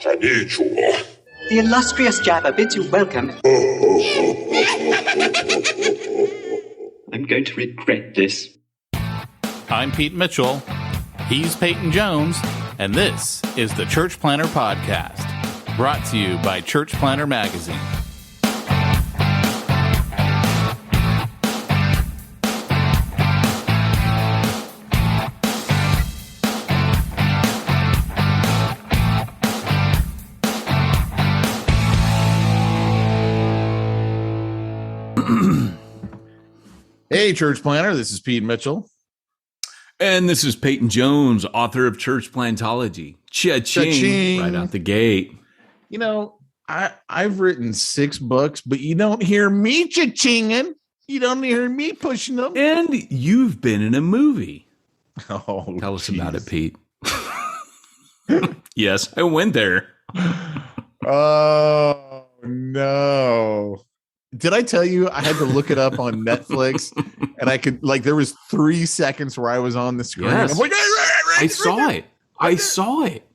Konnichiwa. The illustrious Jabba bids you welcome. I'm going to regret this. I'm Pete Mitchell. He's Peyton Jones. And this is the Church Planter Podcast, brought to you by Church Planter Magazine. Hey, Church Planter, this is Pete Mitchell. And this is Peyton Jones, author of Church Plantology. Cha-ching. Right out the gate. You know, I've written 6 books, but you don't hear me cha-chinging. You don't hear me pushing them. And you've been in a movie. Oh, Tell us about it, Pete. Yes, I went there. Oh, no. Did I tell you I had to look it up on Netflix and I could, like, there was 3 seconds where I was on the screen. Yes. I'm like, I saw it. I saw it.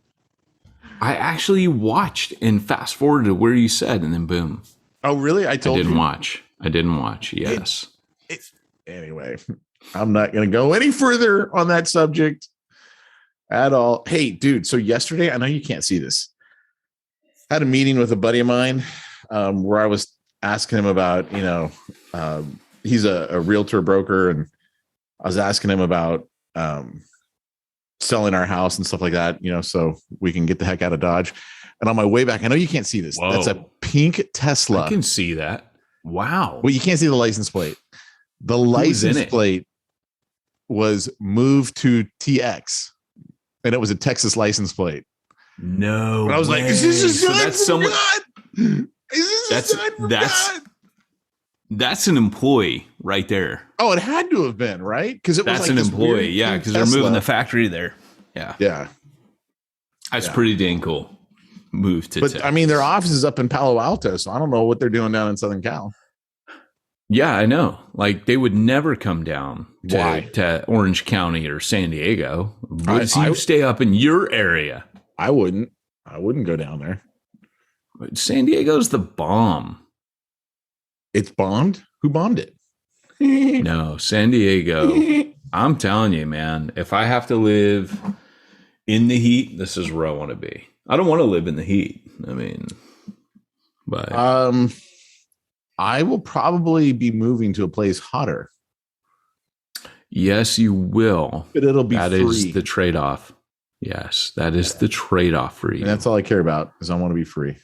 I actually watched and fast forwarded to where you said, and then boom. Oh, really? I didn't watch. I didn't watch. Yes. Anyway, I'm not going to go any further on that subject at all. Hey, dude. So yesterday, I know you can't see this. I had a meeting with a buddy of mine where I was asking him about, he's a realtor broker, and I was asking him about selling our house and stuff like that, so we can get the heck out of Dodge. And on my way back, I know you can't see this. Whoa. That's a pink Tesla. I can see that. Wow. Well, you can't see the license plate. The license plate was moved to TX, and it was a Texas license plate. No. And I was like, is this a So that's someone. That's That's an employee right there. Oh, it had to have been, right? Because that's like an employee, yeah. Because they're moving the factory there. Yeah. That's pretty dang cool. Move to Texas. I mean, their office is up in Palo Alto, so I don't know what they're doing down in Southern Cal. Yeah, I know. Like, they would never come down to Orange County or San Diego. Would you stay up in your area? I wouldn't go down there. San Diego's the bomb. It's bombed? Who bombed it? No, San Diego. I'm telling you, man, if I have to live in the heat, this is where I want to be. I don't want to live in the heat. I mean, but I will probably be moving to a place hotter. Yes, you will. But it'll be free. That is the trade-off. Yes, that is the trade-off for you. And that's all I care about, is I want to be free.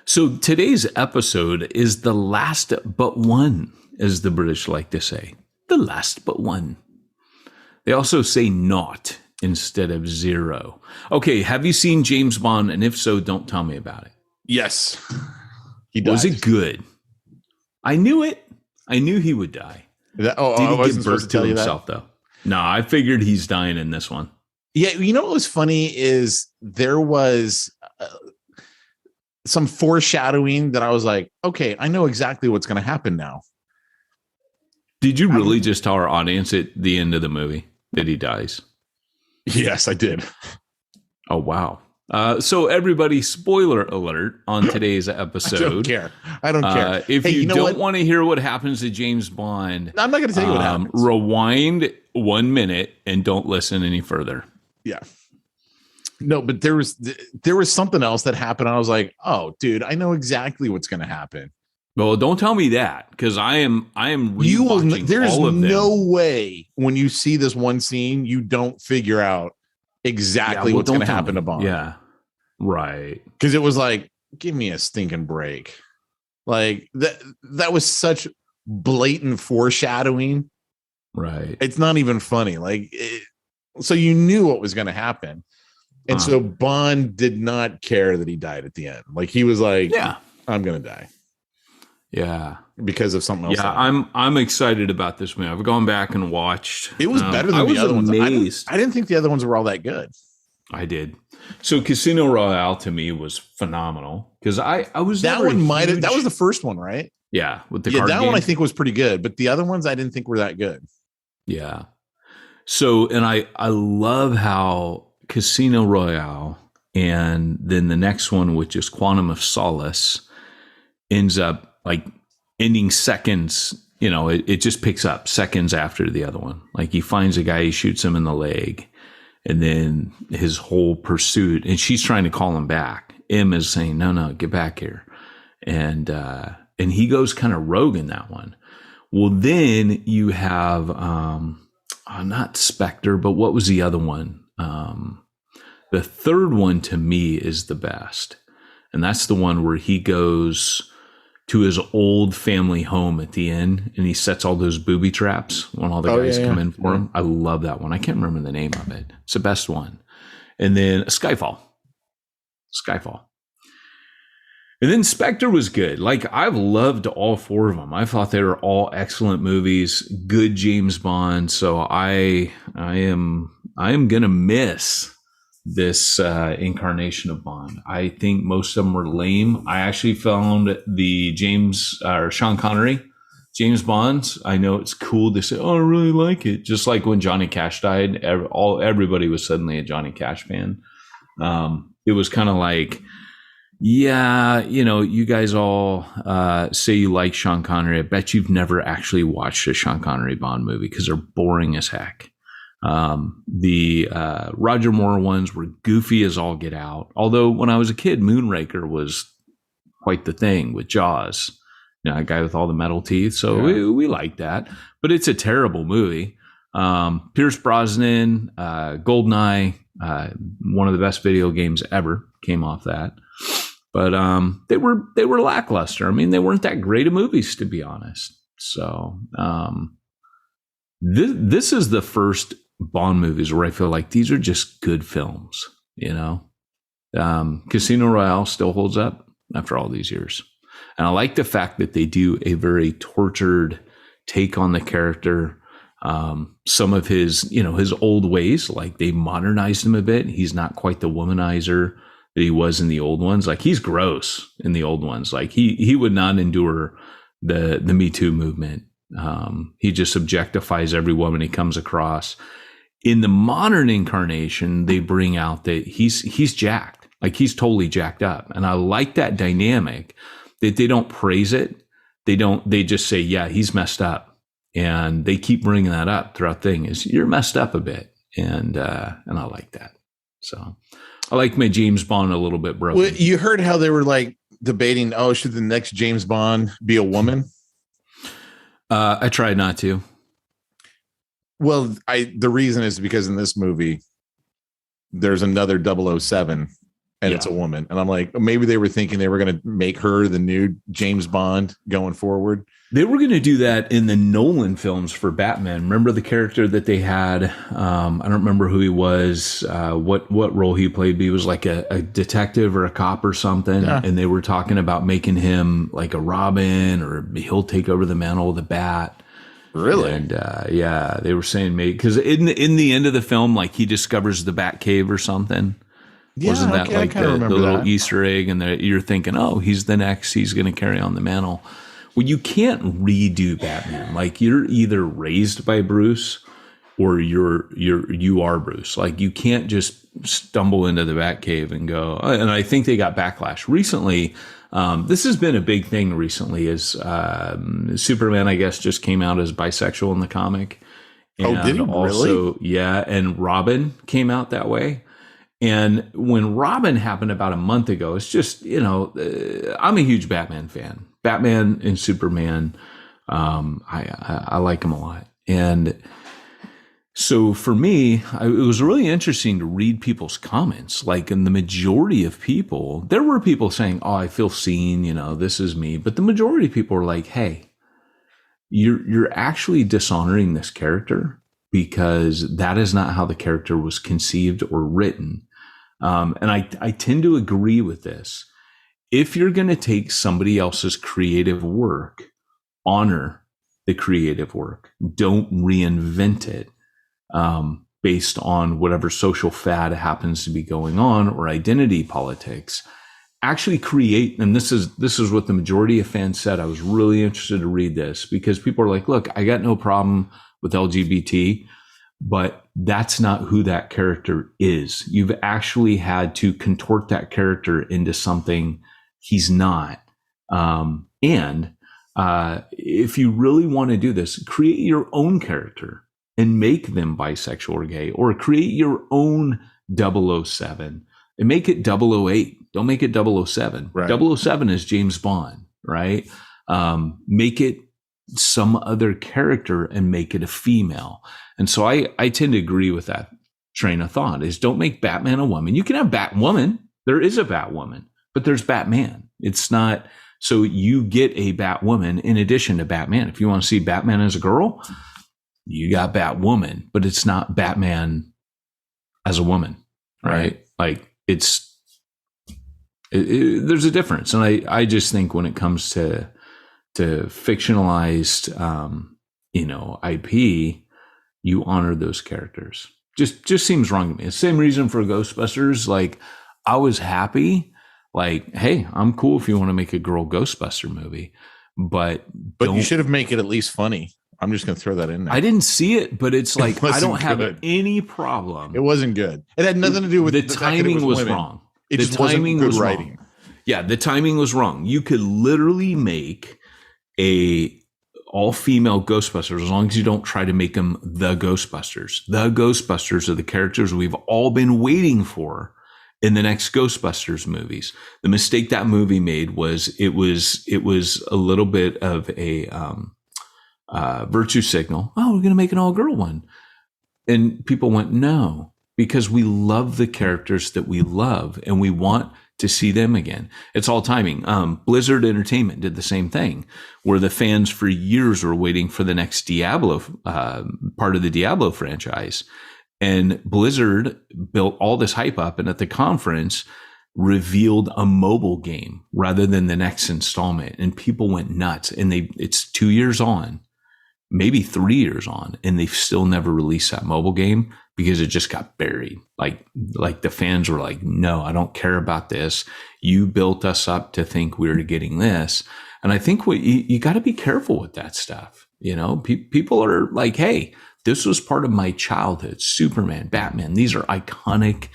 So today's episode is the last but one, as the British like to say. The last but one. They also say not instead of zero. Okay, have you seen James Bond? And if so, don't tell me about it. Yes. He died. Was it good? I knew it. I knew he would die. Did he give birth to himself, though? No, I figured he's dying in this one. Yeah, you know what was funny is there was some foreshadowing that I was like, okay, I know exactly what's going to happen now. Did you really just tell our audience at the end of the movie that he dies? Yes, I did. Oh, wow. So everybody, spoiler alert on today's episode. I don't care. If you don't want to hear what happens to James Bond, I'm not going to tell you what happens. Rewind 1 minute and don't listen any further. Yeah. No, but there was something else that happened. I was like, oh, dude, I know exactly what's going to happen. Well, don't tell me that, because I am rewatching there's all of them. No way when you see this one scene, you don't figure out exactly what's going to happen to Bond. Yeah. Right. Because it was like, give me a stinking break. Like that was such blatant foreshadowing. Right. It's not even funny. So you knew what was going to happen. And so Bond did not care that he died at the end. Like, he was like, yeah, I'm going to die. Yeah. Because of something else. Yeah, I'm excited about this movie. I've gone back and watched. It was better than the other ones. Amazed. I didn't think the other ones were all that good. I did. So Casino Royale to me was phenomenal, because I was that one that was the first one, right? Yeah, with the card that game. one I think was pretty good, but the other ones I didn't think were that good. Yeah. So, and I love how Casino Royale And then the next one, which is Quantum of Solace, ends up like ending seconds. It just picks up seconds after the other one. Like he finds a guy, he shoots him in the leg, and then his whole pursuit, and she's trying to call him back. M is saying, no, get back here. And he goes kind of rogue in that one. Well, then you have, not Spectre, but what was the other one? The third one to me is the best. And that's the one where he goes to his old family home at the end and he sets all those booby traps when all the guys come in for him. I love that one. I can't remember the name of it. It's the best one. And then Skyfall. And then Spectre was good. Like, I've loved all four of them. I thought they were all excellent movies, good James Bond. So I am going to miss this incarnation of Bond. I think most of them were lame. I actually found the Sean Connery James Bonds. I know it's cool to say, oh, I really like it. Just like when Johnny Cash died, everybody was suddenly a Johnny Cash fan. It was kind of like, yeah, you guys all say you like Sean Connery. I bet you've never actually watched a Sean Connery Bond movie because they're boring as heck. The Roger Moore ones were goofy as all get out. Although when I was a kid, Moonraker was quite the thing with Jaws. A guy with all the metal teeth. So we like that. But it's a terrible movie. Pierce Brosnan, GoldenEye, one of the best video games ever came off that. But they were lackluster. I mean, they weren't that great of movies, to be honest. So this is the first Bond movies where I feel like these are just good films. Casino Royale still holds up after all these years. And I like the fact that they do a very tortured take on the character. Some of his old ways, like they modernized him a bit. He's not quite the womanizer that he was in the old ones. Like he's gross in the old ones. Like he would not endure the Me Too movement. He just objectifies every woman he comes across. In the modern incarnation, they bring out that he's jacked. Like he's totally jacked up. And I like that dynamic that they don't praise it. They just say, yeah, he's messed up. And they keep bringing that up throughout the thing is you're messed up a bit. And I like that. So I like my James Bond a little bit broken. Well, you heard how they were like debating, should the next James Bond be a woman? I tried not to. Well, the reason is because in this movie, there's another 007 and it's a woman. And I'm like, maybe they were thinking they were going to make her the new James Bond going forward. They were going to do that in the Nolan films for Batman. Remember the character that they had? I don't remember who he was, what role he played. But he was like a detective or a cop or something. Yeah. And they were talking about making him like a Robin, or he'll take over the mantle of the Bat. Really? And they were saying maybe because in the end of the film, like he discovers the Bat Cave or something. Yeah, wasn't that like the little Easter egg? And you're thinking, he's the next. He's going to carry on the mantle. Well, you can't redo Batman. Like you're either raised by Bruce or you are Bruce. Like you can't just stumble into the Batcave and go. And I think they got backlash recently. This has been a big thing recently. Is Superman, I guess, just came out as bisexual in the comic. And did he also, really? Yeah, and Robin came out that way. And when Robin happened about a month ago, it's just, I'm a huge Batman fan. Batman and Superman, I like them a lot. And so for me, it was really interesting to read people's comments. Like in the majority of people, there were people saying, I feel seen, this is me. But the majority of people are like, hey, you're actually dishonoring this character because that is not how the character was conceived or written. And I tend to agree with this. If you're going to take somebody else's creative work, honor the creative work. Don't reinvent it based on whatever social fad happens to be going on or identity politics. Actually create, and this is what the majority of fans said. I was really interested to read this because people are like, look, I got no problem with LGBT, but that's not who that character is. You've actually had to contort that character into something he's not. If you really want to do this, create your own character and make them bisexual or gay, or create your own 007 and make it 008. Don't make it 007. Right. 007 is James Bond, right? Make it some other character and make it a female. And so I tend to agree with that train of thought, is don't make Batman a woman. You can have Batwoman. There is a Batwoman, but there's Batman. It's not, so you get a Batwoman in addition to Batman. If you want to see Batman as a girl, you got Batwoman, but it's not Batman as a woman, right? Like there's a difference. And I just think when it comes to fictionalized, IP, you honor those characters. Just seems wrong to me. The same reason for Ghostbusters. Like, I was happy, like, hey, I'm cool if you want to make a girl Ghostbuster movie, but you should have made it at least funny. I'm just going to throw that in there. I didn't see it, but it's like, I don't have good. any problem. It wasn't good. It had nothing to do with the timing was wrong. It just wasn't good writing. Wrong. Yeah, the timing was wrong. You could literally make a all-female Ghostbusters as long as you don't try to make them the Ghostbusters. The Ghostbusters are the characters we've all been waiting for in the next Ghostbusters movies. The mistake that movie made was it was a little bit of a virtue signal. Oh, we're going to make an all-girl one. And people went, no, because we love the characters that we love and we want to see them again. It's all timing. Blizzard Entertainment did the same thing, where the fans for years were waiting for the next Diablo, part of the Diablo franchise. And Blizzard built all this hype up, and at the conference revealed a mobile game rather than the next installment. And people went nuts. And it's 2 years on, maybe 3 years on, and they've still never released that mobile game because it just got buried. Like the fans were like, no, I don't care about this. You built us up to think we were getting this. And I think you got to be careful with that stuff. People are like, hey, this was part of my childhood. Superman, Batman, these are iconic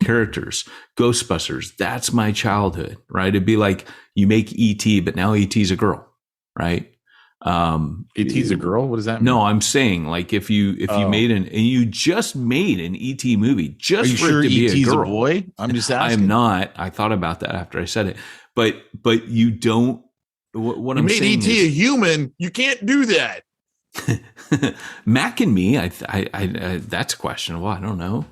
characters. Ghostbusters, that's my childhood, right? It'd be like you make E.T., but now E.T.'s a girl, right? E.T.'s a girl? What does that mean? No, I'm saying, like, if you made and you just made an E.T. movie just for it to be E.T.'s a girl. A boy? I'm just asking. I'm not. I thought about that after I said it, but you don't. What I'm saying is, made E.T. a human. You can't do that. Mac and me. I that's questionable. I don't know.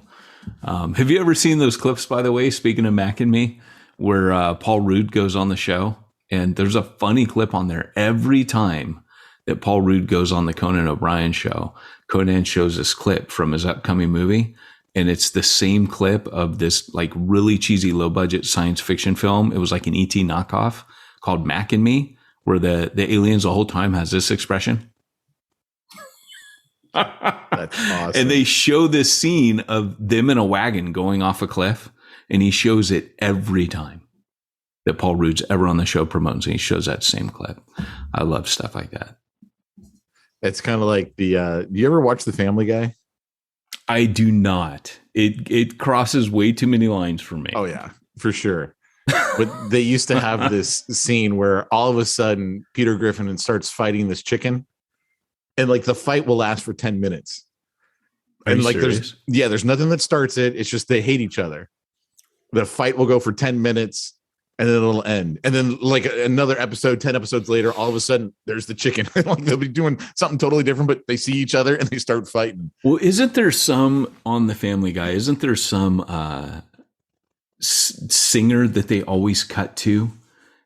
Have you ever seen those clips, by the way? Speaking of Mac and me, where Paul Rudd goes on the show, and there's a funny clip on there every time that Paul Rudd goes on the Conan O'Brien show. Conan shows this clip from his upcoming movie, and it's the same clip of this like really cheesy low budget science fiction film. It was like an ET knockoff called Mac and Me, where the aliens the whole time has this expression. That's awesome. And they show this scene of them in a wagon going off a cliff, and he shows it every time that Paul Rudd's ever on the show promotes, and he shows that same clip. I love stuff like that. It's kind of like do you ever watch The Family Guy? I do not. It crosses way too many lines for me. Oh yeah, for sure. But they used to have this scene where all of a sudden Peter Griffin starts fighting this chicken, and like the fight will last for 10 minutes. And like serious? there's nothing that starts it. It's just they hate each other. The fight will go for 10 minutes. And then it'll end. And then like another episode, 10 episodes later, all of a sudden there's the chicken. Like they'll be doing something totally different, but they see each other and they start fighting. Well, isn't there some on The Family Guy? Isn't there some singer that they always cut to?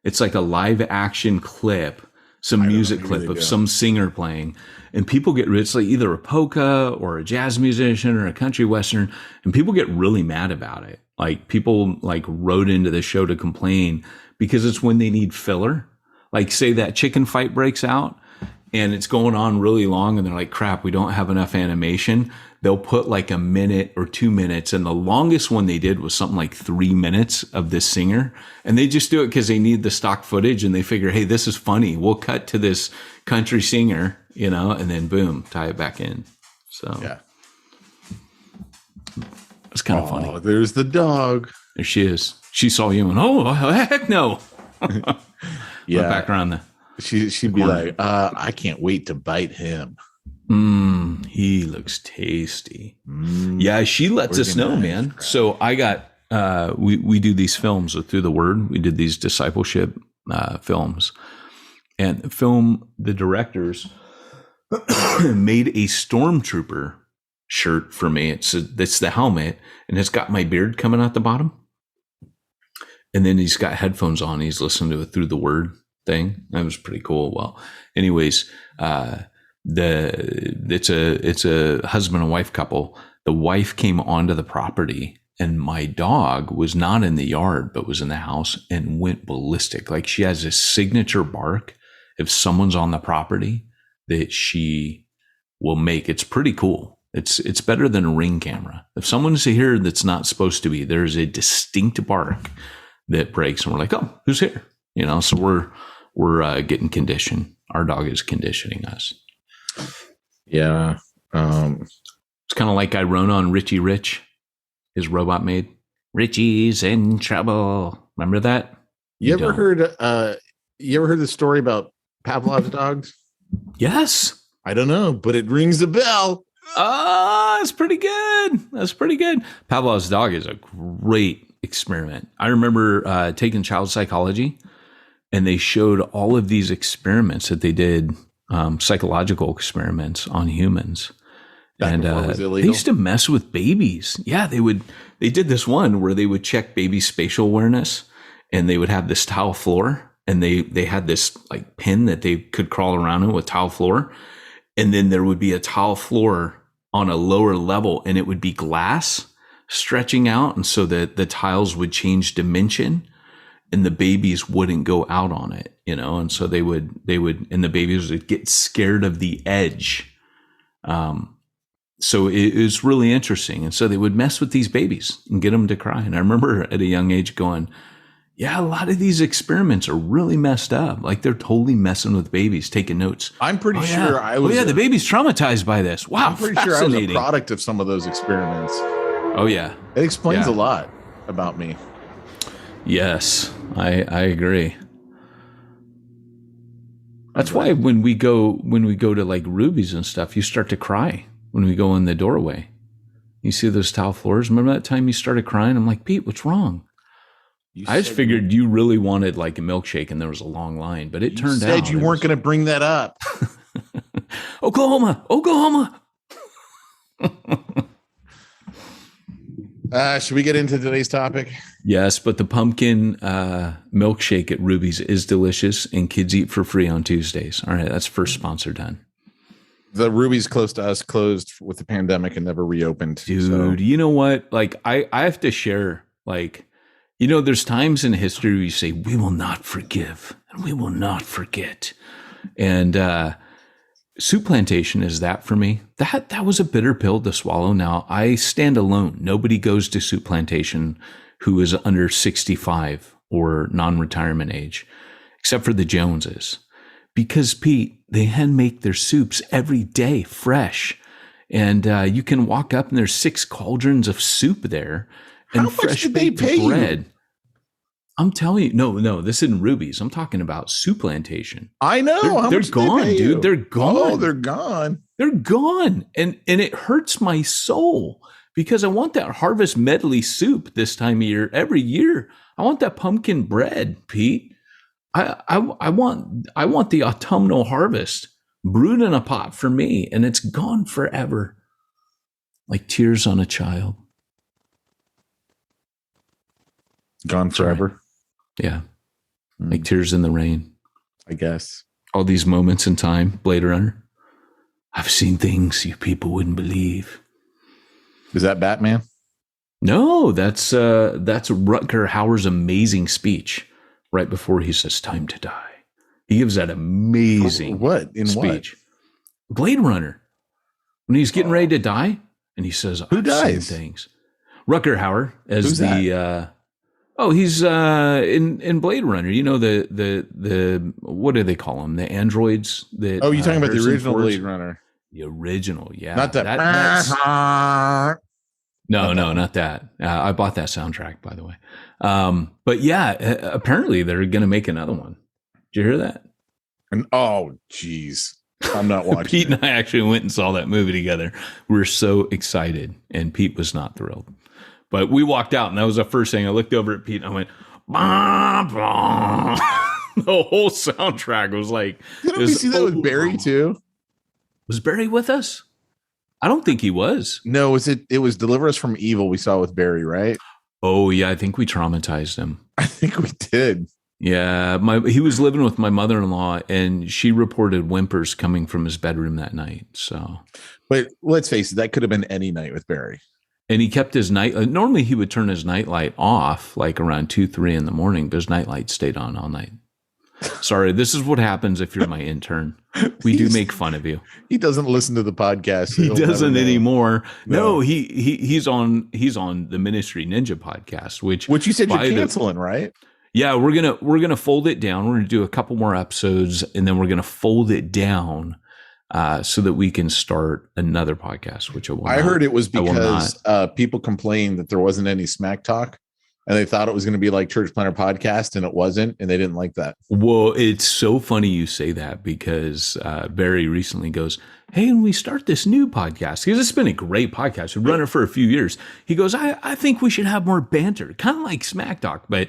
It's like a live action clip, some music clip of some singer playing. And people it's like either a polka or a jazz musician or a country western. And people get really mad about it. Like people like wrote into the show to complain because it's when they need filler. Like say that chicken fight breaks out and it's going on really long and they're like, crap, we don't have enough animation. They'll put like a minute or 2 minutes. And the longest one they did was something like 3 minutes of this singer. And they just do it because they need the stock footage and they figure, hey, this is funny. We'll cut to this country singer, and then boom, tie it back in. So yeah. It's kind of funny. There's the dog. There she is. She saw you and, oh, heck no. Yeah. Back around the. She'd be like, I can't wait to bite him. He looks tasty. Yeah, she lets us know, man. So I got, we do these films through the word. We did these discipleship films. And the directors made a stormtrooper shirt for me. It's the helmet, and it's got my beard coming out the bottom. And then he's got headphones on. He's listening to it through the word thing. That was pretty cool. Well, anyways, it's a husband and wife couple. The wife came onto the property, and my dog was not in the yard, but was in the house and went ballistic. Like, she has this signature bark. If someone's on the property that she will make, it's pretty cool. It's better than a Ring camera. If someone's here that's not supposed to be, there's a distinct bark that breaks, and we're like, oh, who's here? So we're getting conditioned. Our dog is conditioning us. Yeah. It's kind of like I wrote on Richie Rich, his robot maid. Richie's in trouble. Remember that? You ever heard the story about Pavlov's dogs? Yes. I don't know, but it rings a bell. That's pretty good. That's pretty good. Pavlov's dog is a great experiment. I remember taking child psychology, and they showed all of these experiments that they did, psychological experiments on humans. And they used to mess with babies. Yeah, they did this one where they would check babies' spatial awareness, and they would have this tile floor, and they had this like pin that they could crawl around in with tile floor. And then there would be a tile floor on a lower level, and it would be glass stretching out. And so that the tiles would change dimension, and the babies wouldn't go out on it, and so they would, and the babies would get scared of the edge. So it was really interesting. And so they would mess with these babies and get them to cry. And I remember at a young age going, yeah, a lot of these experiments are really messed up. Like, they're totally messing with babies, taking notes. I'm pretty sure I was. Oh, yeah, the baby's traumatized by this. Wow, I'm pretty sure I was a product of some of those experiments. Oh, yeah. It explains a lot about me. Yes, I agree. That's why when we go to like Ruby's and stuff, you start to cry when we go in the doorway. You see those tile floors. Remember that time you started crying? I'm like, Pete, what's wrong? I just figured you really wanted like a milkshake, and there was a long line, but it turned out. You said you weren't going to bring that up. Oklahoma. Should we get into today's topic? Yes, but the pumpkin milkshake at Ruby's is delicious, and kids eat for free on Tuesdays. All right, that's first sponsor done. The Ruby's close to us closed with the pandemic and never reopened. Dude, you know what? Like, I have to share, like, there's times in history where you say, we will not forgive and we will not forget. And Soup Plantation is that for me. That was a bitter pill to swallow. Now, I stand alone. Nobody goes to Soup Plantation who is under 65 or non-retirement age, except for the Joneses. Because, Pete, they hand make their soups every day fresh. And you can walk up and there's 6 cauldrons of soup there. And fresh baked bread. I'm telling you, no, this isn't Ruby's. I'm talking about Soup Plantation. I know. They're gone, dude. They're gone. Oh, they're gone. They're gone. And it hurts my soul because I want that harvest medley soup this time of year. Every year, I want that pumpkin bread, Pete. I want the autumnal harvest brewed in a pot for me, and it's gone forever. Like tears on a child. Gone forever. Sorry. Yeah. Like tears in the rain. I guess. All these moments in time, Blade Runner. I've seen things you people wouldn't believe. Is that Batman? No, that's Rutger Hauer's amazing speech right before he says time to die. He gives that amazing speech. What? Blade Runner. When he's getting ready to die and he says, who dies? Things. Rutger Hauer as Who's the that? He's in Blade Runner. The what do they call them? The androids that you're talking about the original Ford's, Blade Runner. The original, yeah. Not that No, not that. I bought that soundtrack, by the way. But yeah, apparently they're going to make another one. Did you hear that? And oh, geez, I'm not watching. Pete and I actually went and saw that movie together. We were so excited, and Pete was not thrilled. But we walked out, and that was the first thing. I looked over at Pete, and I went, bah, bah. The whole soundtrack was like. Didn't we see that with Barry too? Was Barry with us? I don't think he was. No, it was Deliver Us from Evil we saw with Barry, right? Oh, yeah. I think we traumatized him. I think we did. Yeah. He was living with my mother-in-law, and she reported whimpers coming from his bedroom that night. So, but let's face it, that could have been any night with Barry. And he kept his night. Normally he would turn his nightlight off like around 2-3 in the morning, but his nightlight stayed on all night. Sorry, this is what happens if you're my intern. We do make fun of you. He doesn't listen to the podcast. He doesn't anymore. No, he's on the Ministry Ninja podcast, which you said you're canceling, right? Yeah, we're gonna fold it down. We're gonna do a couple more episodes, and then we're gonna fold it down so that we can start another podcast. Which I heard it was because people complained that there wasn't any smack talk. And they thought it was going to be like Church Planner Podcast, and it wasn't, and they didn't like that. Well, it's so funny you say that because Barry recently goes, hey, and we start this new podcast, because it's been a great podcast. We've run it for a few years. He goes, I think we should have more banter, kind of like Smack Talk. But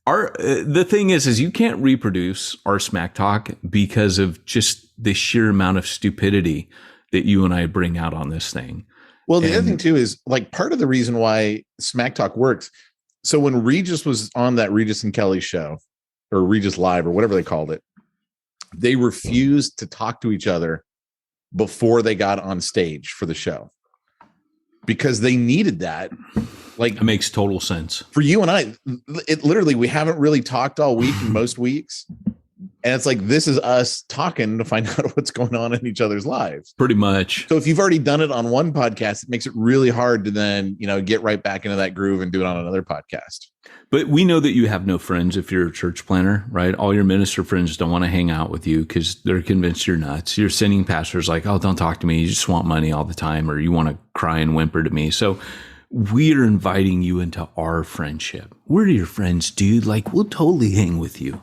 the thing is you can't reproduce our Smack Talk because of just the sheer amount of stupidity that you and I bring out on this thing. Well, the other thing, too, is like part of the reason why Smack Talk works. So when Regis was on that Regis and Kelly show, or Regis Live, or whatever they called it, they refused to talk to each other before they got on stage for the show because they needed that. Like, it makes total sense for you and I. It literally, we haven't really talked all week in most weeks. And it's like, this is us talking to find out what's going on in each other's lives. Pretty much. So if you've already done it on one podcast, it makes it really hard to then, get right back into that groove and do it on another podcast. But we know that you have no friends if you're a church planner, right? All your minister friends don't want to hang out with you because they're convinced you're nuts. You're sending pastors like, oh, don't talk to me. You just want money all the time, or you want to cry and whimper to me. So we are inviting you into our friendship. We're your friends, dude. Like, we'll totally hang with you.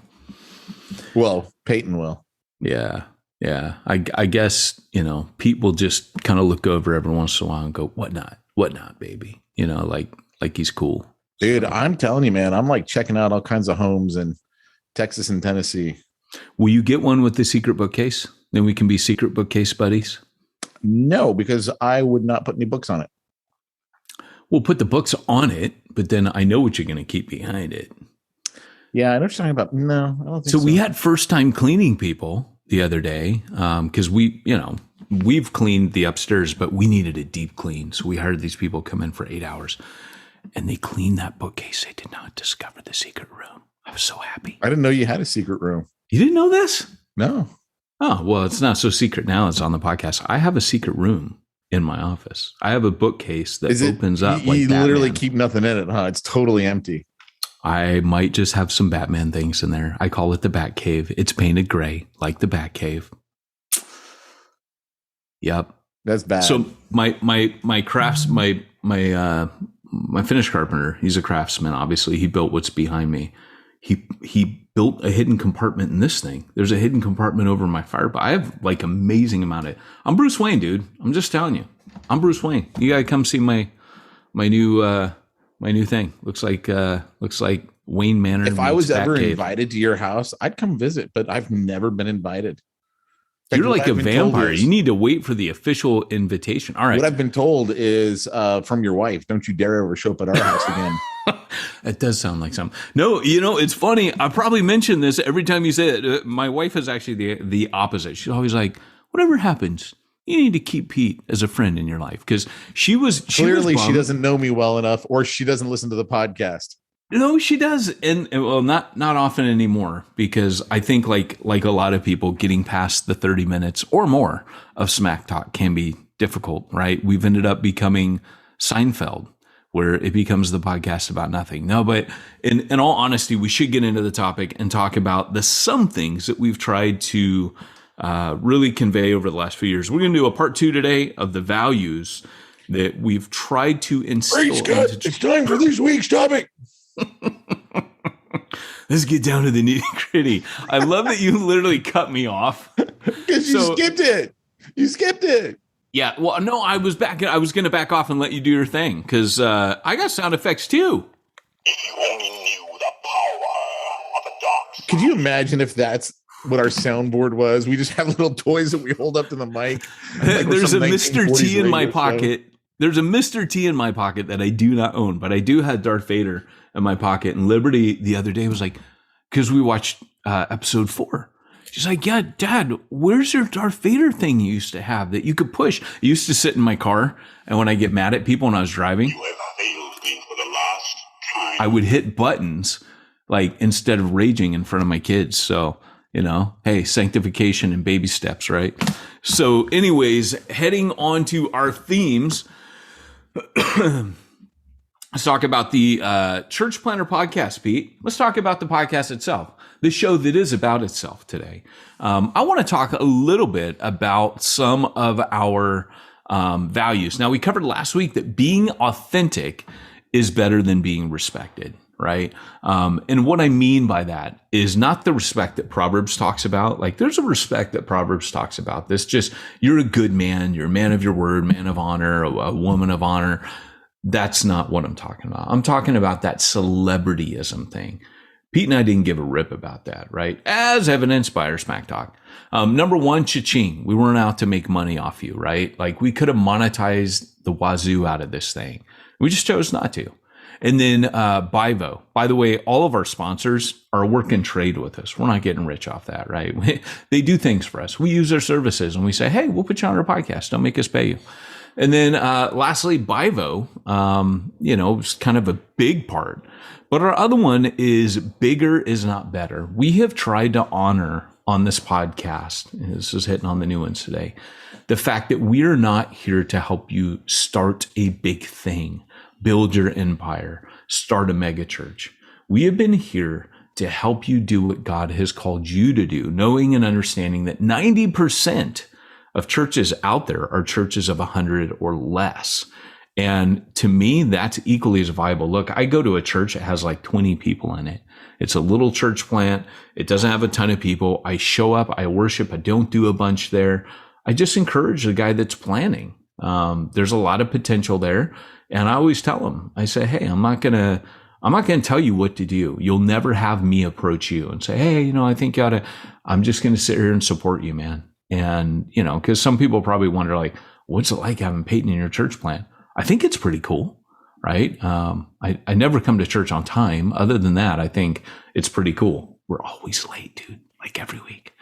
Well, Peyton will. Yeah. I guess, Pete will just kind of look over every once in a while and go, what not, baby? Like he's cool. Dude, I'm telling you, man, I'm like checking out all kinds of homes in Texas and Tennessee. Will you get one with the secret bookcase? Then we can be secret bookcase buddies? No, because I would not put any books on it. We'll put the books on it, but then I know what you're going to keep behind it. Yeah, I know what you're talking about. No, I don't think so. So we had first time cleaning people the other day because we've cleaned the upstairs, but we needed a deep clean. So we hired these people come in for 8 hours and they cleaned that bookcase. They did not discover the secret room. I was so happy. I didn't know you had a secret room. You didn't know this? No. Oh, well, it's not so secret now. It's on the podcast. I have a secret room in my office. I have a bookcase that opens up. You literally keep nothing in it, huh? It's totally empty. I might just have some Batman things in there. I call it the Bat Cave. It's painted gray, like the Bat Cave. Yep, that's bad. So my finish carpenter, he's a craftsman. Obviously, he built what's behind me. He built a hidden compartment in this thing. There's a hidden compartment over my fire, but I have like amazing amount of it. I'm Bruce Wayne, dude. I'm just telling you. I'm Bruce Wayne. You gotta come see my new thing. Looks like Wayne Manor. If I was ever invited to your house, I'd come visit, but I've never been invited. You're like a vampire. You need to wait for the official invitation. All right. What I've been told is from your wife, don't you dare ever show up at our house again. It does sound like something. No, it's funny. I probably mention this every time you say it. My wife is actually the opposite. She's always like, whatever happens, you need to keep Pete as a friend in your life. Because she doesn't know me well enough, or she doesn't listen to the podcast. No, she does. And well, not often anymore, because I think like a lot of people, getting past the 30 minutes or more of smack talk can be difficult, right? We've ended up becoming Seinfeld, where it becomes the podcast about nothing. No, but in all honesty, we should get into the topic and talk about some things that we've tried to really convey over the last few years. We're going to do a part 2 today of the values. that we've tried to instill It's time for this week's topic. Let's get down to the nitty gritty. I love that you literally cut me off. Because you skipped it. You skipped it. Yeah. Well, no, I was going to back off and let you do your thing because I got sound effects too. If you only knew the power of a dark side. Could you imagine if that's what our soundboard was? We just have little toys that we hold up to the mic. Like There's a Mr. T in my pocket. There's a Mr. T in my pocket that I do not own, but I do have Darth Vader in my pocket. And Liberty the other day was like, because we watched episode 4. She's like, yeah, Dad, where's your Darth Vader thing you used to have that you could push? It used to sit in my car. And when I get mad at people when I was driving, You have failed me for the last time. I would hit buttons like instead of raging in front of my kids. So, hey, sanctification and baby steps, right? So anyways, heading on to our themes. Let's talk about the Church Planner podcast, Pete. Let's talk about the podcast itself, the show that is about itself today. I want to talk a little bit about some of our values. Now, we covered last week that being authentic is better than being respected, right? And what I mean by that is not the respect that Proverbs talks about. Like, there's a respect that Proverbs talks about. This just, you're a good man, you're a man of your word, man of honor, a woman of honor. That's not what I'm talking about. I'm talking about that celebrityism thing. Pete and I didn't give a rip about that, right? As evidenced by our smack talk. Number one, cha-ching. We weren't out to make money off you, right? Like, we could have monetized the wazoo out of this thing. We just chose not to. And then Bivo. By the way, all of our sponsors are working trade with us. We're not getting rich off that, right? They do things for us. We use their services and we say, hey, we'll put you on our podcast. Don't make us pay you. And then lastly, Bivo, it's kind of a big part. But our other one is bigger is not better. We have tried to honor on this podcast, and this is hitting on the new ones today, the fact that we are not here to help you start a big thing, build your empire, start a mega church. We have been here to help you do what God has called you to do, knowing and understanding that 90% of churches out there are churches of 100 or less. And to me, that's equally as viable. Look, I go to a church that has like 20 people in it. It's a little church plant. It doesn't have a ton of people. I show up, I worship, I don't do a bunch there. I just encourage the guy that's planning. There's a lot of potential there. And I always tell him, I say, hey, I'm not going to tell you what to do. You'll never have me approach you and say, hey, I think you ought to, I'm just going to sit here and support you, man. And, because some people probably wonder, like, what's it like having Peyton in your church plant? I think it's pretty cool, right? I never come to church on time. Other than that, I think it's pretty cool. We're always late, dude, like every week.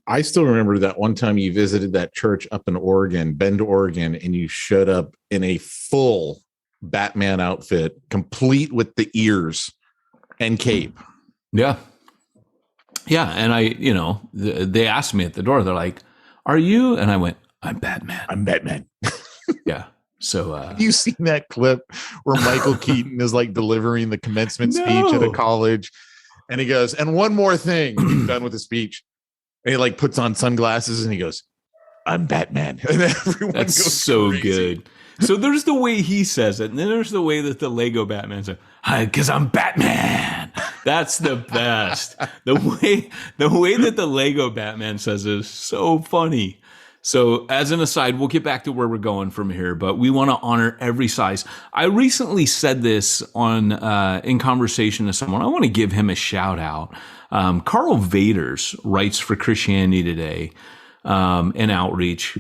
I still remember that one time you visited that church up in Oregon, Bend, Oregon, and you showed up in a full Batman outfit, complete with the ears and cape. Yeah. Yeah. And they asked me at the door, they're like, are you? And I went, I'm Batman. Yeah. So have you seen that clip where Michael Keaton is like delivering the commencement speech at a college? And he goes, and one more thing, he's done with the speech. And he like puts on sunglasses and he goes, I'm Batman. And everyone That's goes so crazy. Good. So there's the way he says it. And then there's the way that the Lego Batman says, hi, because I'm Batman. That's the best. The way that the Lego Batman says it is so funny. So as an aside, we'll get back to where we're going from here, but we want to honor every size. I recently said this in conversation to someone. I want to give him a shout out. Carl Vaders writes for Christianity Today and Outreach.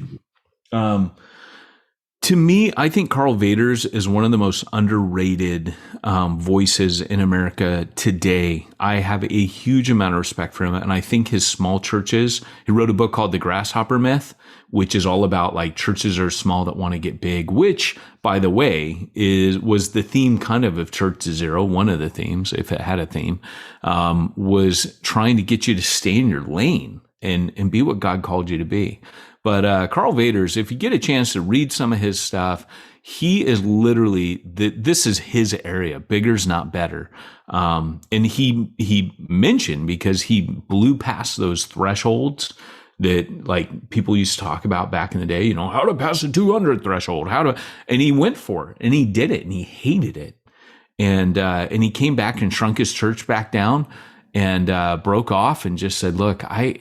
To me, I think Carl Vaders is one of the most underrated voices in America today. I have a huge amount of respect for him, and I think his small churches, he wrote a book called The Grasshopper Myth, which is all about like churches are small that want to get big, which, by the way, was the theme kind of Church to Zero. One of the themes, if it had a theme, was trying to get you to stay in your lane and be what God called you to be. But Carl Vaders, if you get a chance to read some of his stuff, he is literally, this is his area. Bigger's not better. And he mentioned, because he blew past those thresholds that like people used to talk about back in the day, how to pass the 200 threshold, and he went for it and he did it and he hated it. And he came back and shrunk his church back down and broke off and just said, look, I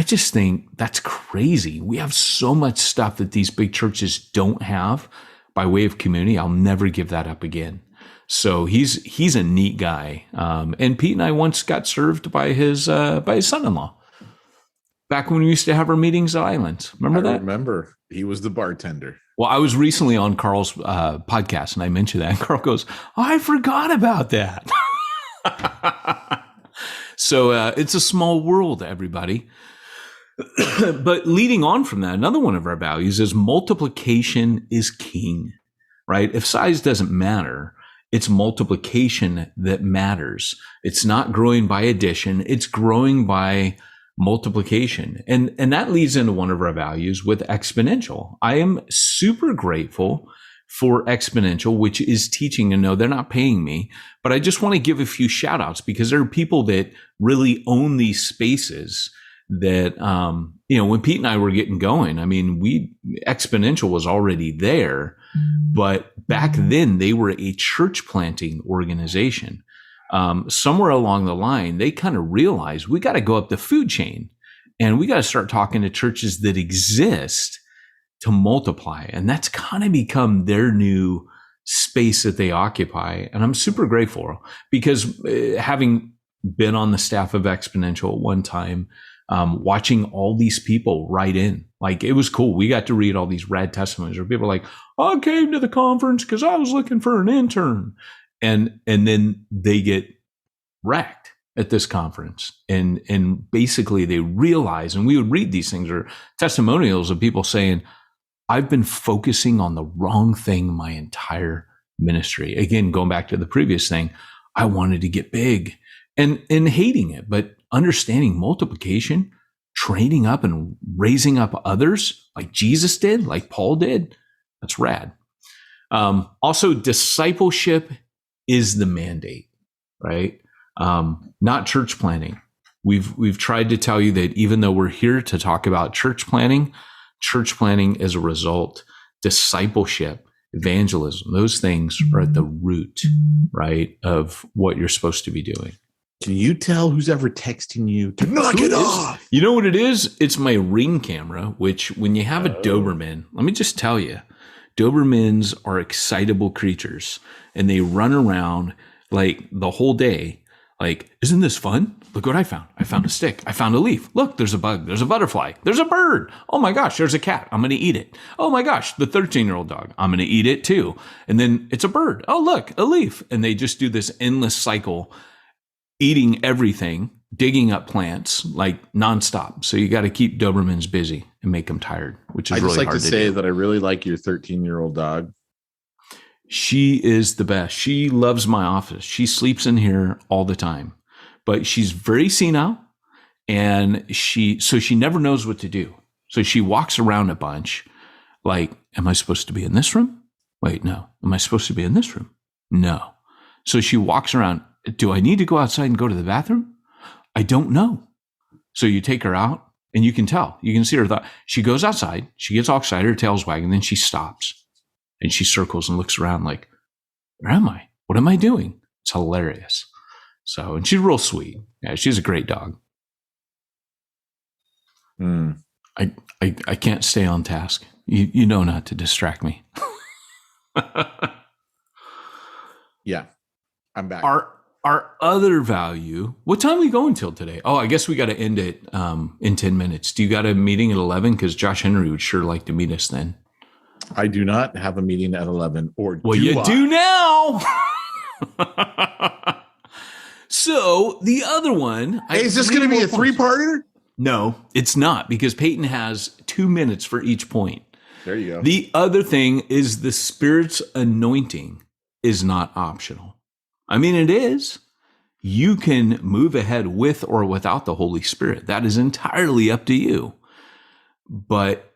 just think that's crazy. We have so much stuff that these big churches don't have by way of community. I'll never give that up again. So he's a neat guy. And Pete and I once got served by his son-in-law back when we used to have our meetings at Islands. Remember that? I remember. He was the bartender. Well, I was recently on Carl's podcast and I mentioned that. And Carl goes, I forgot about that. So it's a small world, everybody. But leading on from that, another one of our values is multiplication is king, right? If size doesn't matter, it's multiplication that matters. It's not growing by addition. It's growing by multiplication. And that leads into one of our values with exponential. I am super grateful for exponential, which is teaching. And no, they're not paying me, but I just want to give a few shout outs because there are people that really own these spaces that, when Pete and I were getting going, I mean, exponential was already there, but back then they were a church planting organization. Somewhere along the line, they kind of realized we got to go up the food chain and we got to start talking to churches that exist to multiply. And that's kind of become their new space that they occupy. And I'm super grateful because having been on the staff of Exponential at one time, watching all these people write in, like it was cool. We got to read all these rad testimonies where people are like, I came to the conference because I was looking for an intern. And then they get wrecked at this conference. And basically they realize, and we would read these things or testimonials of people saying, I've been focusing on the wrong thing my entire ministry. Again, going back to the previous thing, I wanted to get big and hating it, but understanding multiplication, training up and raising up others like Jesus did, like Paul did. That's rad. Also, discipleship is the mandate, right? Not church planning. We've tried to tell you that even though we're here to talk about church planning as a result, discipleship, evangelism, those things are at the root, right, of what you're supposed to be doing. Can you tell who's ever texting you to knock it off? You know what it is? It's my Ring camera, which when you have a Doberman, let me just tell you, Dobermans are excitable creatures and they run around like the whole day. Like, isn't this fun? Look what I found. I found a stick. I found a leaf. Look, there's a bug. There's a butterfly. There's a bird. Oh my gosh, there's a cat. I'm going to eat it. Oh my gosh, the 13-year-old dog. I'm going to eat it too. And then it's a bird. Oh, look, a leaf. And they just do this endless cycle, eating everything, digging up plants like nonstop. So you got to keep Dobermans busy and make them tired, which is really hard to do. I just like to say that I really like your 13-year-old dog. She is the best. She loves my office. She sleeps in here all the time, but she's very senile and she never knows what to do. So she walks around a bunch like, am I supposed to be in this room? Wait, no. Am I supposed to be in this room? No. So she walks around. Do I need to go outside and go to the bathroom? I don't know. So you take her out and you can tell. You can see her thought. She goes outside. She gets all excited. Her tail's wagging. Then she stops. And she circles and looks around like, where am I? What am I doing? It's hilarious. So, and she's real sweet. Yeah, she's a great dog. I can't stay on task. You know not to distract me. Yeah, I'm back. Our other value, what time are we going till today? Oh, I guess we got to end it in 10 minutes. Do you got a meeting at 11? Because Josh Henry would sure like to meet us then. I do not have a meeting at 11. Well, you do now. So the other one. Hey, is this going to be a three-parter? No, it's not, because Peyton has 2 minutes for each point. There you go. The other thing is the Spirit's anointing is not optional. I mean, it is. You can move ahead with or without the Holy Spirit. That is entirely up to you. But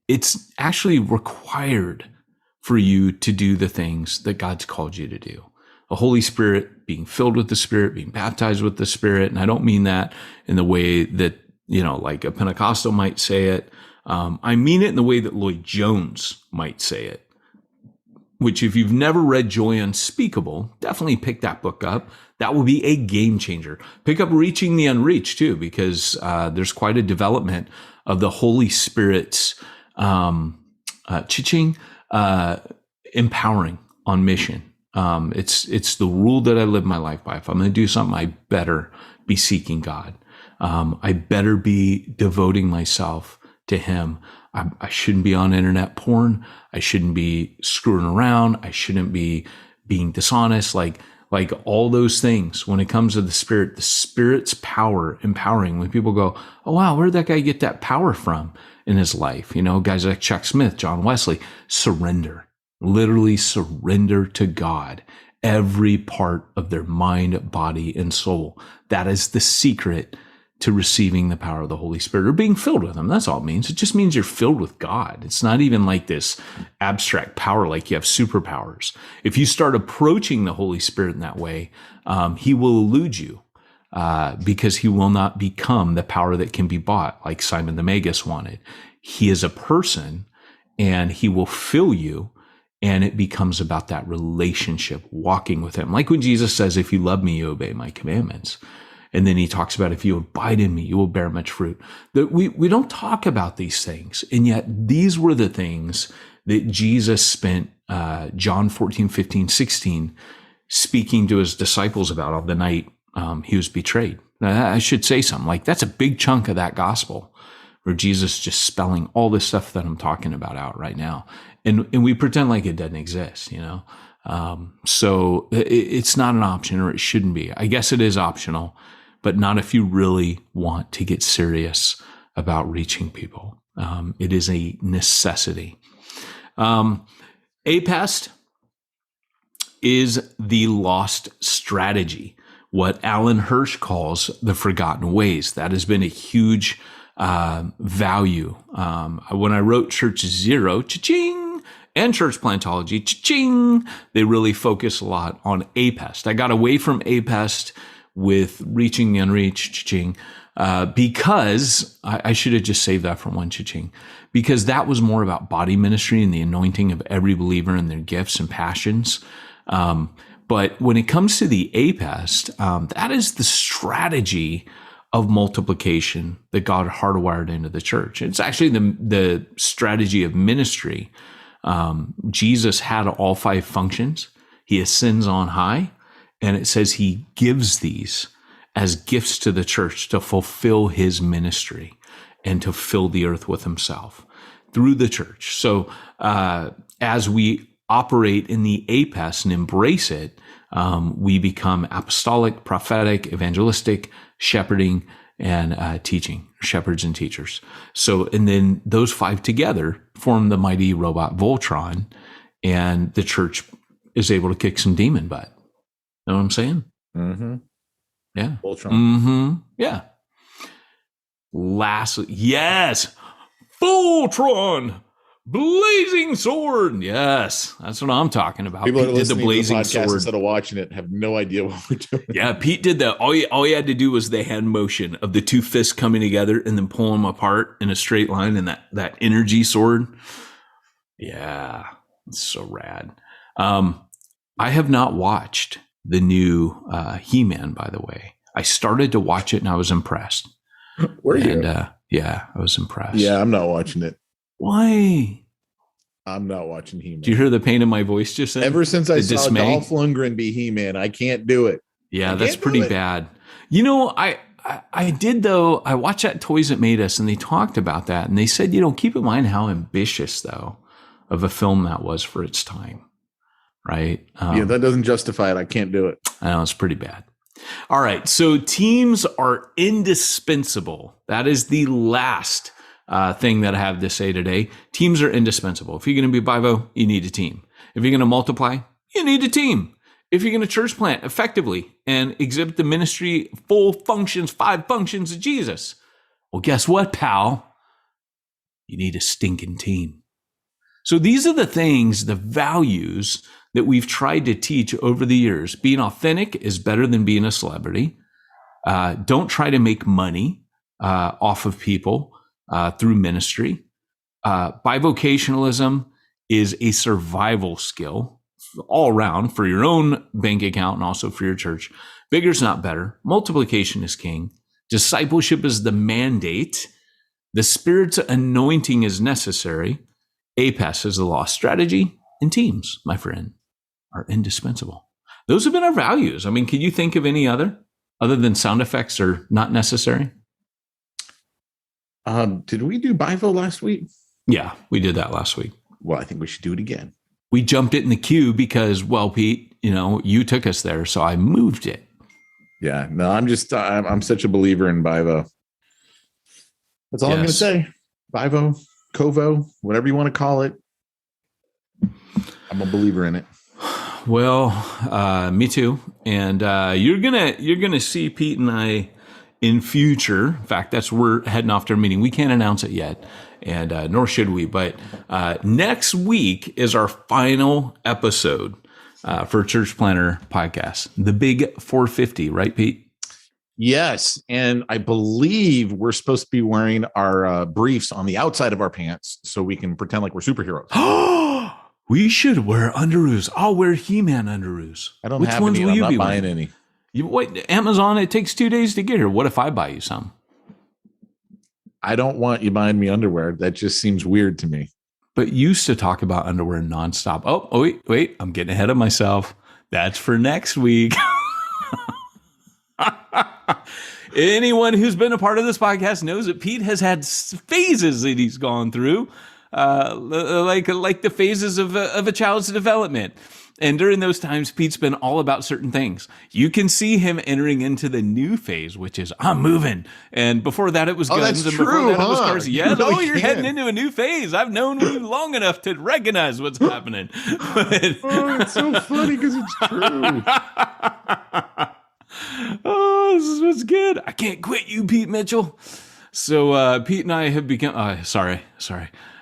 it's actually required for you to do the things that God's called you to do. The Holy Spirit, being filled with the Spirit, being baptized with the Spirit. And I don't mean that in the way that like a Pentecostal might say it. I mean it in the way that Lloyd Jones might say it, which if you've never read Joy Unspeakable, definitely pick that book up. That will be a game changer. Pick up Reaching the Unreached too, because there's quite a development of the Holy Spirit's empowering on mission. It's the rule that I live my life by. If I'm going to do something, I better be seeking God. I better be devoting myself to him. I shouldn't be on internet porn. I shouldn't be screwing around. I shouldn't be being dishonest. Like all those things, when it comes to the Spirit's power, empowering, when people go, oh, wow, where did that guy get that power from in his life? Guys like Chuck Smith, John Wesley, surrender, literally surrender to God, every part of their mind, body, and soul. That is the secret to receiving the power of the Holy Spirit, or being filled with him. That's all it means. It just means you're filled with God. It's not even like this abstract power, like you have superpowers. If you start approaching the Holy Spirit in that way, he will elude you because he will not become the power that can be bought, like Simon the Magus wanted. He is a person, and he will fill you, and it becomes about that relationship, walking with him. Like when Jesus says, if you love me, you obey my commandments. And then he talks about, if you abide in me, you will bear much fruit. That we don't talk about these things. And yet these were the things that Jesus spent John 14, 15, 16 speaking to his disciples about on the night he was betrayed. Now, I should say something like that's a big chunk of that gospel, where Jesus just spelling all this stuff that I'm talking about out right now. And we pretend like it doesn't exist, So it's not an option, or it shouldn't be. I guess it is optional, but not if you really want to get serious about reaching people. It is a necessity. APEST is the lost strategy, what Alan Hirsch calls the forgotten ways. That has been a huge value. When I wrote Church Zero, cha-ching, and Church Plantology, cha-ching, they really focus a lot on APEST. I got away from APEST with Reaching the Unreached, cha-ching, because I should have just saved that for one, cha-ching, because that was more about body ministry and the anointing of every believer and their gifts and passions. But when it comes to the APEST, that is the strategy of multiplication that God hardwired into the church. It's actually the strategy of ministry. Jesus had all 5 functions. He ascends on high, and it says he gives these as gifts to the church to fulfill his ministry and to fill the earth with himself through the church. So as we operate in the APEST and embrace it, we become apostolic, prophetic, evangelistic, shepherding, and teaching, shepherds and teachers. So, and then those 5 together form the mighty robot Voltron, and the church is able to kick some demon butt. Know what I'm saying? Mm-hmm. Yeah. Voltron. Mm-hmm. Yeah. Yes. Voltron. Blazing sword. Yes. That's what I'm talking about. People Pete that are did the listening blazing to the podcast sword. instead of watching it have no idea what we're doing. Yeah, Pete did that. All he had to do was the hand motion of the 2 fists coming together and then pulling them apart in a straight line, and that energy sword. Yeah, it's so rad. I have not watched the new He-Man, by the way. I started to watch it and I was impressed. Were you? And yeah, I was impressed. Yeah, I'm not watching it. Why? I'm not watching He-Man. Do you hear the pain in my voice just then? Ever since I saw dismay? Dolph Lundgren be He-Man, I can't do it. Yeah, that's pretty bad. I did, though. I watched that Toys That Made Us, and they talked about that. And they said, keep in mind how ambitious, though, of a film that was for its time. Right? Yeah, that doesn't justify it. I can't do it. I know, it's pretty bad. All right. So teams are indispensable. That is the last thing that I have to say today. Teams are indispensable. If you're going to be Bivo, you need a team. If you're going to multiply, you need a team. If you're going to church plant effectively and exhibit the ministry, 5 functions of Jesus, well, guess what, pal? You need a stinking team. So these are the things, the values that we've tried to teach over the years. Being authentic is better than being a celebrity. Don't try to make money. off of people through ministry. Bivocationalism is a survival skill all around for your own bank account and also for your church. Bigger is not better. Multiplication is king. Discipleship is the mandate. The Spirit's anointing is necessary. APES is the lost strategy. And teams, my friend, are indispensable. Those have been our values. I mean, can you think of any other than sound effects are not necessary? Did we do Bivo last week? Yeah, we did that last week. Well, I think we should do it again. We jumped it in the queue because, well, Pete, you took us there, so I moved it. Yeah, no, I'm such a believer in Bivo. That's all I'm going to say. Bivo, Kovo, whatever you want to call it. I'm a believer in it. Well, me too. And you're gonna see Pete and I in future. In fact, we're heading off to a meeting. We can't announce it yet, and nor should we. But next week is our final episode for Church Planner Podcast, the big 450, right, Pete? Yes, and I believe we're supposed to be wearing our briefs on the outside of our pants so we can pretend like we're superheroes. We should wear underoos. I'll wear He-Man underoos. I don't have any. I'm not buying any. Wait, Amazon, it takes 2 days to get here. What if I buy you some? I don't want you buying me underwear. That just seems weird to me. But you used to talk about underwear nonstop. Oh, wait. I'm getting ahead of myself. That's for next week. Anyone who's been a part of this podcast knows that Pete has had phases that he's gone through, like the phases of a child's development. And during those times, Pete's been all about certain things. You can see him entering into the new phase, which is I'm moving. And before that, it was guns. That's and before true, that, it was cars. Yeah, you're can. heading into a new phase. I've known you long enough to recognize what's happening. It's so funny because it's true. Oh, this was good. I can't quit you, Pete Mitchell. So Pete and I have become. Sorry.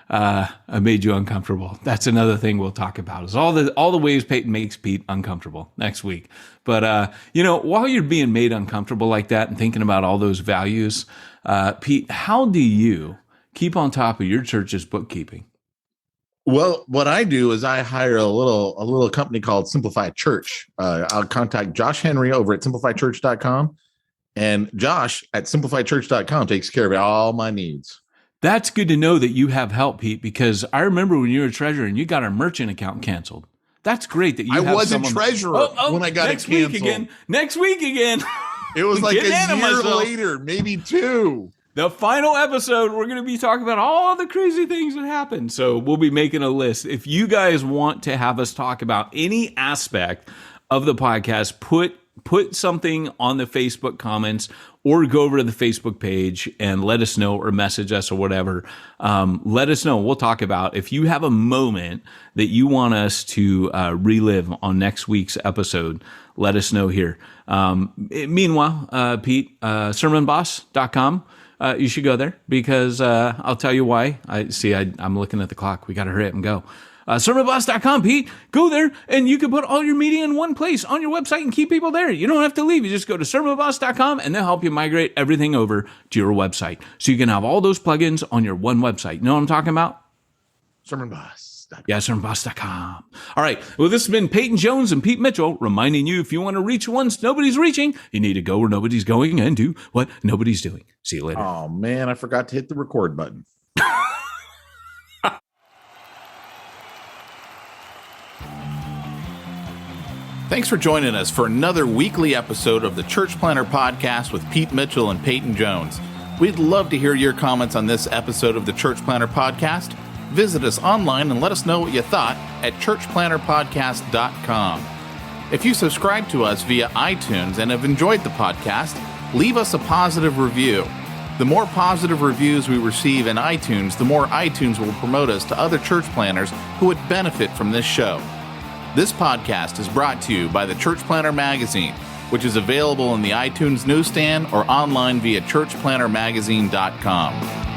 I made you uncomfortable. That's another thing we'll talk about. Is all the ways Peyton makes Pete uncomfortable next week. But while you're being made uncomfortable like that and thinking about all those values, Pete, how do you keep on top of your church's bookkeeping? Well, what I do is I hire a little company called Simplify Church. I'll contact Josh Henry over at simplifychurch.com, and Josh at simplifychurch.com takes care of all my needs. That's good to know that you have help, Pete, because I remember when you were treasurer and you got our merchant account canceled. That's great that you have wasn't treasurer when I got it canceled. Next week again. It was like a year later, maybe 2. The final episode, we're going to be talking about all the crazy things that happened. So we'll be making a list. If you guys want to have us talk about any aspect of the podcast, put something on the Facebook comments or go over to the Facebook page and let us know or message us or whatever. Let us know. We'll talk about if you have a moment that you want us to relive on next week's episode, let us know here. Meanwhile, Pete, sermonboss.com. You should go there because I'll tell you why. I'm looking at the clock. We got to hurry up and go. Sermonboss.com, Pete. Go there and you can put all your media in one place on your website and keep people there. You don't have to leave. You just go to sermonboss.com and they'll help you migrate everything over to your website. So you can have all those plugins on your one website. You know what I'm talking about? Sermonboss.com. Yeah, sermonboss.com. All right. Well, this has been Peyton Jones and Pete Mitchell reminding you if you want to reach ones nobody's reaching, you need to go where nobody's going and do what nobody's doing. See you later. Oh, man, I forgot to hit the record button. Thanks for joining us for another weekly episode of the Church Planner Podcast with Pete Mitchell and Peyton Jones. We'd love to hear your comments on this episode of the Church Planner Podcast. Visit us online and let us know what you thought at churchplannerpodcast.com. If you subscribe to us via iTunes and have enjoyed the podcast, leave us a positive review. The more positive reviews we receive in iTunes, the more iTunes will promote us to other church planners who would benefit from this show. This podcast is brought to you by the Church Planner Magazine, which is available in the iTunes newsstand or online via churchplannermagazine.com.